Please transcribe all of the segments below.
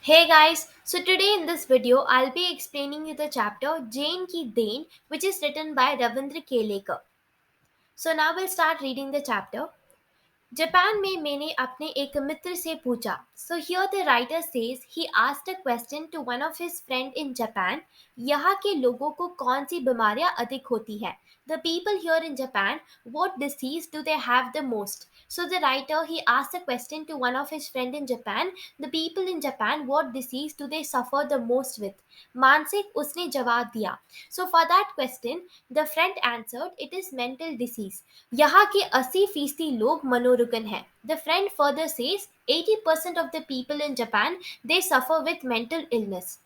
Hey guys, so today in this video I'll be explaining you the chapter Jane Ki Dane, which is written by Ravindra Kelekar. So now we'll start reading the chapter. Japan में मैंने अपने एक मित्र से पूछा. So here the writer says he asked a question to one of his friend in Japan. यहाँ के लोगों को कौन सी बीमारियां अधिक होती है? The people here in Japan, what disease do they have the most? So the writer he asked a question to one of his friend in Japan. The people in Japan, what disease do they suffer the most with? मानसिक उसने जवाब दिया. So for that question, the friend answered, it is mental disease. यहाँ के 80% लोग मनोरुग्ण हैं. The friend further says 80% of the people in Japan they suffer with mental illness.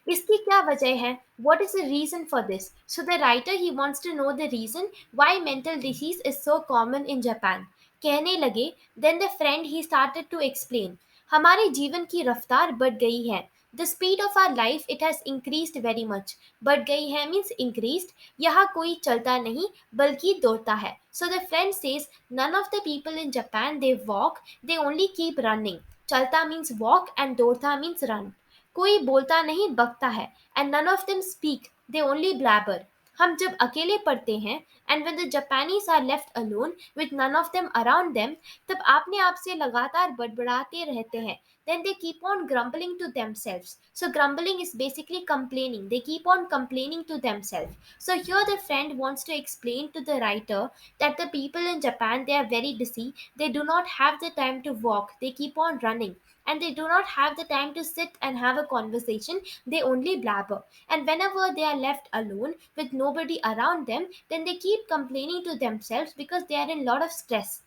इसकी क्या वजह है? What is the reason for this? So the writer he wants to know the reason why mental disease is so common in Japan. कहने लगे, then the friend he started to explain. हमारे जीवन की रफ्तार बढ़ गई है. The speed of our life it has increased very much. बढ़ गई है means increased. यहाँ कोई चलता नहीं बल्कि दौड़ता है. So the friend says none of the people in Japan they walk, they only keep running. चलता means walk and दौड़ता means run. कोई बोलता नहीं बकता है. And none of them speak, they only blabber. हम जब अकेले पढ़ते हैं and when the Japanese are left alone with none of them around them, तब अपने आप से लगातार बड़बड़ाते रहते हैं. Then they keep on grumbling to themselves. So grumbling is basically complaining. They keep on complaining to themselves. So here the friend wants to explain to the writer that the people in Japan they are very busy. They do not have the time to walk. They keep on running and they do not have the time to sit and have a conversation. They only blabber. And whenever they are left alone with nobody around them, then they keep complaining to themselves because they are in lot of stress.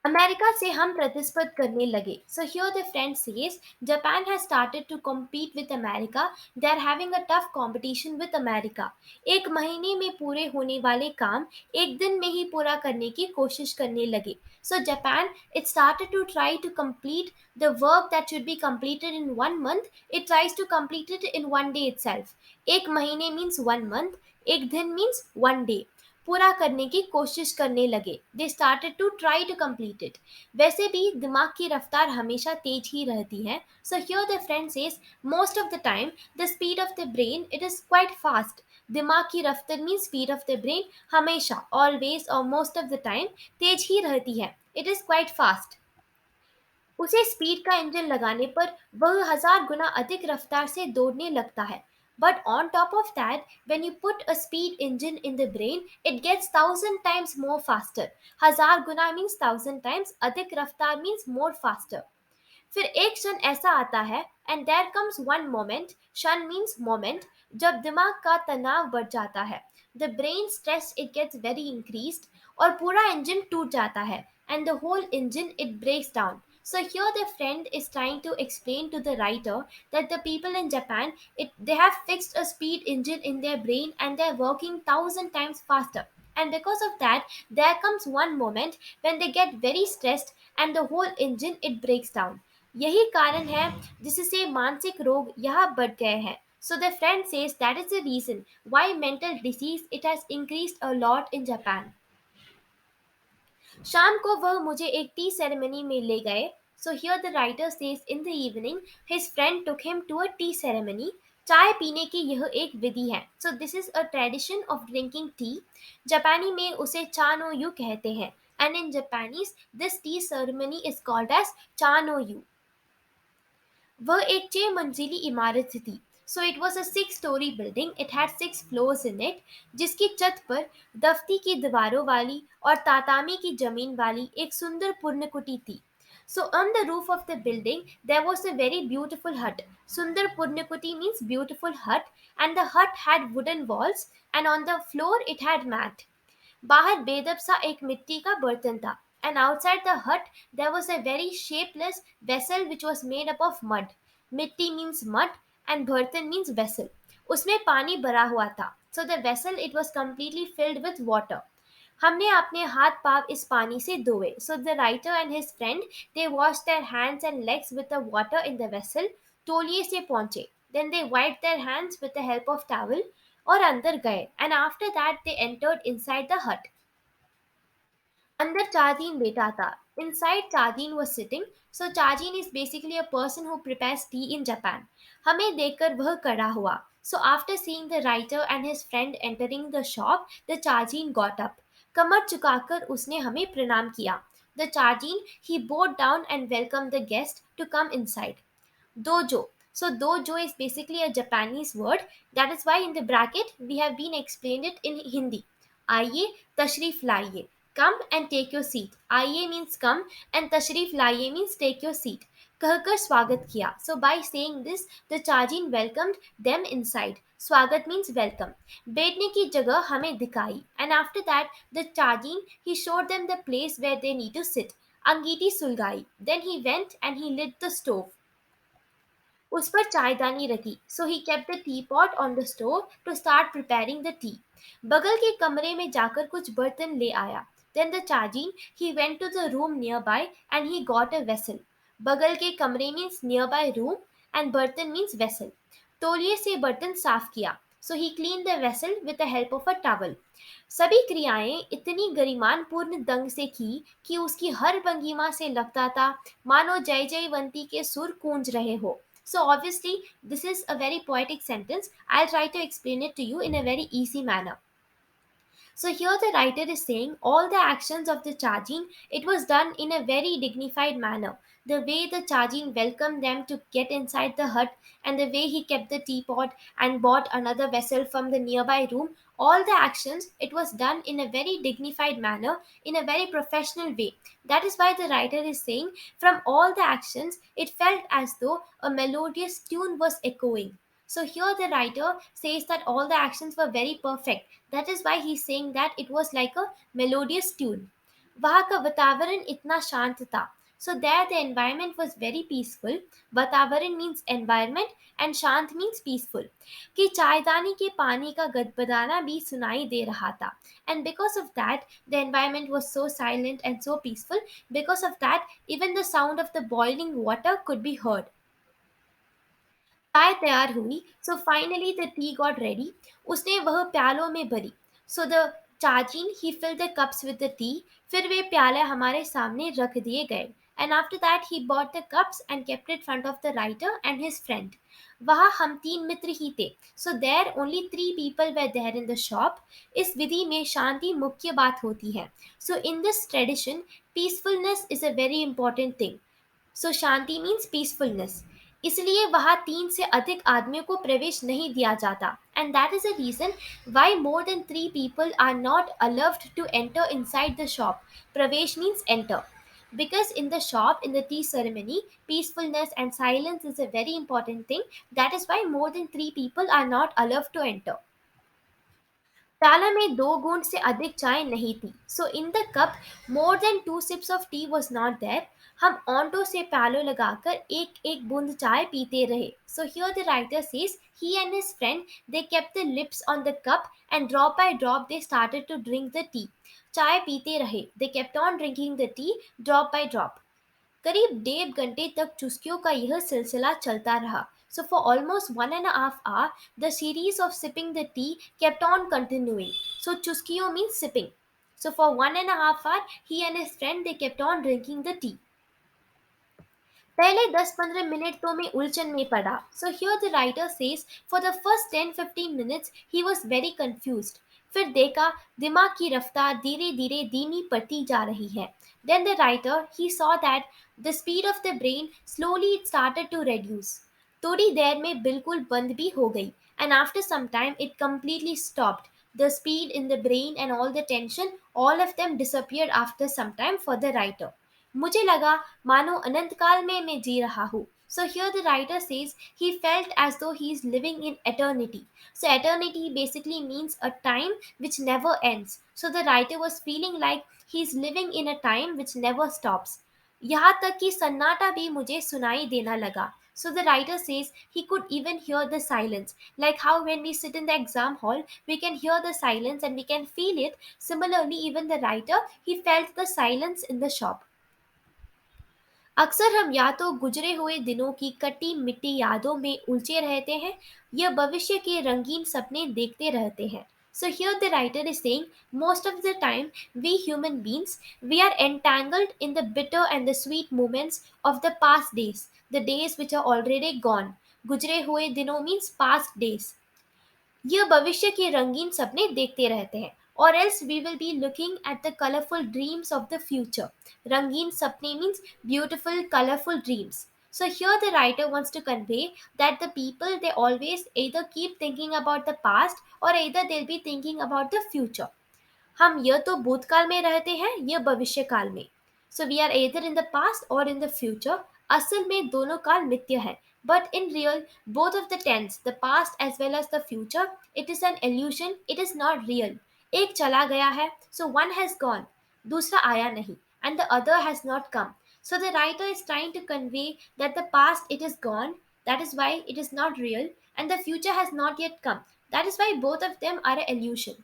America से हम प्रतिस्पर्ध करने लगे. So here the friend says Japan has started to compete with America. They are having a tough competition with America. एक महीने में पूरे होने वाले काम एक दिन में ही पूरा करने की कोशिश करने लगे. So Japan it started to try to complete the work that should be completed in 1 month. It tries to complete it in 1 day itself. एक महीने means 1 month. एक दिन means 1 day. पूरा करने की कोशिश करने लगे. They started to try to complete it. वैसे भी दिमाग की रफ्तार हमेशा तेज ही रहती है. सो here the friend says most of the time the speed of the brain it is quite fast. दिमाग की रफ्तार mean speed of the brain हमेशा ऑलवेज और मोस्ट ऑफ द टाइम तेज ही रहती है. It is quite fast. उसे speed का engine लगाने पर वह 1000 गुना अधिक रफ्तार से दौड़ने लगता है. But on top of that, when you put a speed engine in the brain, it gets 1000 times more faster. 1000 Guna means 1000 times, अधिक रफ्तार means more faster. फिर एक क्षण ऐसा आता है and there comes one moment. क्षण मीन्स मोमेंट जब दिमाग का तनाव बढ़ जाता है. The brain stress it gets very increased और पूरा इंजन टूट जाता है and the whole engine it breaks down. So here the friend is trying to explain to the writer that the people in Japan they have fixed a speed engine in their brain and they're working 1000 times faster. And because of that, there comes one moment when they get very stressed and the whole engine it breaks down. यही कारण है जिससे मानसिक रोग यहाँ बढ़ गए हैं. So the friend says that is the reason why mental disease it has increased a lot in Japan. शाम को वह मुझे एक टी सेरेमनी में ले गए. So here the writer says in the evening his friend took him to a tea ceremony. चाय पीने की यह एक विधि है. So this is a tradition of drinking tea. जापानी में उसे चा नो यू कहते हैं. And in Japanese this tea ceremony is called as चा नो यू. वह एक 6 मंजिली इमारत थी. So it was a 6 story building. It had 6 floors in it. जिसकी छत पर दफ्ती की दीवारों वाली और तातामी की जमीन वाली एक सुंदर पुर्णकुटी थी. So on the roof of the building there was a very beautiful hut. Sundar Purnakuti means beautiful hut and the hut had wooden walls and on the floor it had mat. बाहर बेदब सा एक मिट्टी का बर्तन था. And outside the hut there was a very shapeless vessel which was made up of mud. मिट्टी means mud and बर्तन means vessel. उसमें पानी भरा हुआ था. So the vessel it was completely filled with water. हमने अपने हाथ पाव इस पानी से धोए. So the writer and his friend they washed their hands and legs with the water in the vessel. तौलिए से पहुंचे. Then they wiped their hands with the help of towel और अंदर गए. And after that they entered inside the hut. अंदर 4 दिन बेटा था. Inside, Chajin was sitting. So Chajin is basically a person who prepares tea in Japan. हमें देखकर वह खड़ा हुआ. So after seeing the writer and his friend entering the shop, the Chajin got up. कमर झुकाकर उसने हमें प्रणाम किया. The Chajin, he bowed down and welcomed the guest to come inside. Dojo. So dojo is basically a Japanese word. That is why in the bracket we have been explained it in Hindi. आइए तशरीफ लाइए. Come and take your seat. आइए means come and तशरीफ लाइए means take your seat. कहकर स्वागत किया. So by saying this, the Chajin welcomed them inside. स्वागत means welcome. बैठने की जगह हमें दिखाई. And after that, the Chajin, he showed them the place where they need to sit. अंगीठी सुलगाई. Then he went and he lit the stove. उस पर चायदानी रखी. So he kept the teapot on the stove to start preparing the tea. बगल के कमरे में जाकर कुछ बर्तन ले आया. Then the Chajin, he went to the room nearby and he got a vessel. बगल के कमरे means nearby room and बर्तन means vessel. तौलिए से बर्तन साफ किया. So he cleaned the vessel with the help of a towel. सभी क्रियाएं इतनी गरिमानपूर्ण ढंग से की कि उसकी हर भंगिमा से लगता था मानो जय जयवंती के सुर गूंज रहे हो. So obviously this is a very poetic sentence. I'll try to explain it to you in a very easy manner. So here the writer is saying all the actions of the Chajin, it was done in a very dignified manner. The way the Chajin welcomed them to get inside the hut and the way he kept the teapot and bought another vessel from the nearby room, all the actions, it was done in a very dignified manner, in a very professional way. That is why the writer is saying from all the actions, it felt as though a melodious tune was echoing. So here the writer says that all the actions were very perfect. That is why he's saying that it was like a melodious tune. वहाँ का वातावरण इतना शांत था. So there the environment was very peaceful. वातावरण means environment and शांत means peaceful. कि चायदानी के पानी का गदगदाना भी सुनाई दे रहा था. And because of that, the environment was so silent and so peaceful. Because of that, even the sound of the boiling water could be heard. चाय तैयार हुई. So finally the tea got ready. उसने वह प्यालों में भरी. So the चाचिन he fill the cups with the tea. फिर वे प्याले हमारे सामने रख दिए गए. And after that he bought the cups and kept it front of the writer and his friend. वहाँ हम तीन मित्र ही थे. So there only 3 people were there in the shop. इस विधि में शांति मुख्य बात होती है. So in this tradition peacefulness is a very important thing. So shanti means peacefulness. इसलिए वहाँ 3 से अधिक आदमियों को प्रवेश नहीं दिया जाता. And that is a reason why more than 3 people are not allowed to enter inside the shop. Pravesh means enter. Because in the shop, in the tea ceremony, peacefulness and silence is a very important thing. That is why more than 3 people are not allowed to enter. प्याला में 2 घूंट से अधिक चाय नहीं थी. So in the cup more than 2 sips of tea was not there. हम ऑन्टो से प्यालो लगाकर एक एक बूंद चाय पीते रहे. So here the writer says he and his friend they kept the lips on the cup and drop by drop they started to drink the tea. चाय पीते रहे. They kept on drinking the tea drop by drop. करीब 1.5 घंटे तक चुस्कियों का यह सिलसिला चलता रहा. So for almost 1.5 hours, the series of sipping the tea kept on continuing. So chuskiyo means sipping. So for 1.5 hours, he and his friend they kept on drinking the tea. पहले 10-15 minute तो मैं उलझन में पड़ा. सो here the writer says for the first 10-15 minutes he was very confused. फिर देखा दिमाग की रफ्तार धीरे धीरे धीमी पड़ती जा रही है. Then the writer he saw that the speed of the brain slowly it started to reduce. थोड़ी देर में बिल्कुल बंद भी हो गई. And after some time it completely stopped. The speed in the brain and all the tension, all of them disappeared after some time for the writer. मुझे लगा मानो अनंत काल में मैं जी रहा हूँ. So here the writer says he felt as though he is living in eternity. So eternity basically means a time which never ends. So the writer was feeling like he is living in a time which never stops. यहाँ तक कि सन्नाटा भी मुझे सुनाई देना लगा. So the writer says he could even hear the silence. Like how when we sit in the exam hall, we can hear the silence and we can feel it. Similarly, even the writer, he felt the silence in the shop. अक्सर हम या तो गुजरे हुए दिनों की कटी मिट्टी यादों में उलझे रहते हैं या भविष्य के रंगीन सपने देखते रहते हैं. So here the writer is saying most of the time we human beings, we are entangled in the bitter and the sweet moments of the past days, the days which are already gone. गुजरे हुए दिनों means past days. यह भविष्य के रंगीन सपने देखते रहते हैं, or else we will be looking at the colorful dreams of the future. रंगीन सपने means beautiful colorful dreams. So here the writer wants to convey that the people, they always either keep thinking about the past or either they'll be thinking about the future. हम यह तो भूतकाल में रहते हैं, यह भविष्य काल में. So we are either in the past और इन द फ्यूचर. असल में दोनों काल मिथ्य है, but in real both of the tense, the past as well as the future, it is an illusion, it is not real. एक चला गया है, सो वन हैज गॉन, दूसरा आया नहीं, and the other has not come. So the writer is trying to convey that the past, it is gone, that is why it is not real, and the future has not yet come, that is why both of them are an illusion.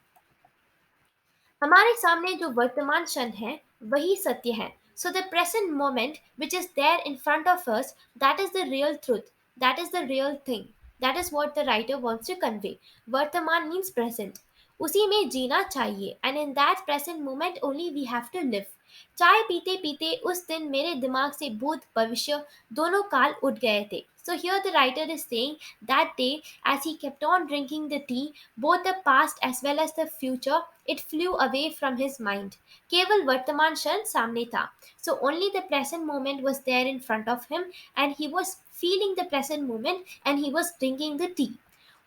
हमारे सामने जो वर्तमान क्षण है वही सत्य है. So the present moment which is there in front of us, that is the real truth, that is the real thing, that is what the writer wants to convey. वर्तमान मीन्स प्रेजेंट, उसी में जीना चाहिए, and in that present moment only we have to live. चाय पीते पीते उस दिन मेरे दिमाग से भूत भविष्य दोनों काल उठ गए थे. So here the writer is saying that day, as he kept on drinking the tea, both the past as well as the future, it flew away from his mind. केवल वर्तमान क्षण सामने था. So only the present moment was there in front of him, and he was feeling the present moment and he was drinking the tea.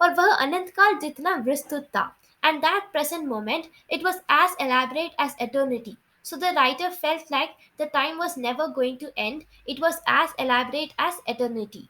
और वह अनंत काल जितना विस्तृत था. And that present moment, it was as elaborate as eternity. So the writer felt like the time was never going to end. It was as elaborate as eternity.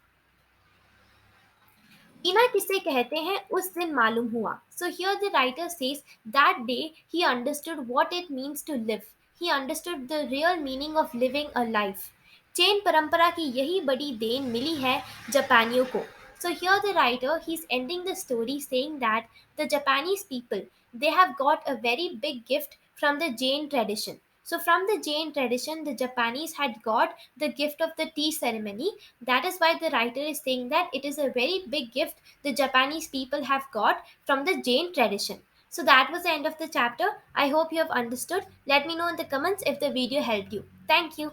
जीना किसे कहते हैं उस दिन मालूम हुआ. So here the writer says that day he understood what it means to live. He understood the real meaning of living a life. चेन परंपरा की यही बड़ी देन मिली है जापानियों को. So here the writer, he's ending the story saying that the Japanese people, they have got a very big gift from the Jain tradition. So from the Jain tradition, the Japanese had got the gift of the tea ceremony. That is why the writer is saying that it is a very big gift the Japanese people have got from the Jain tradition. So that was the end of the chapter. I hope you have understood. Let me know in the comments if the video helped you. Thank you.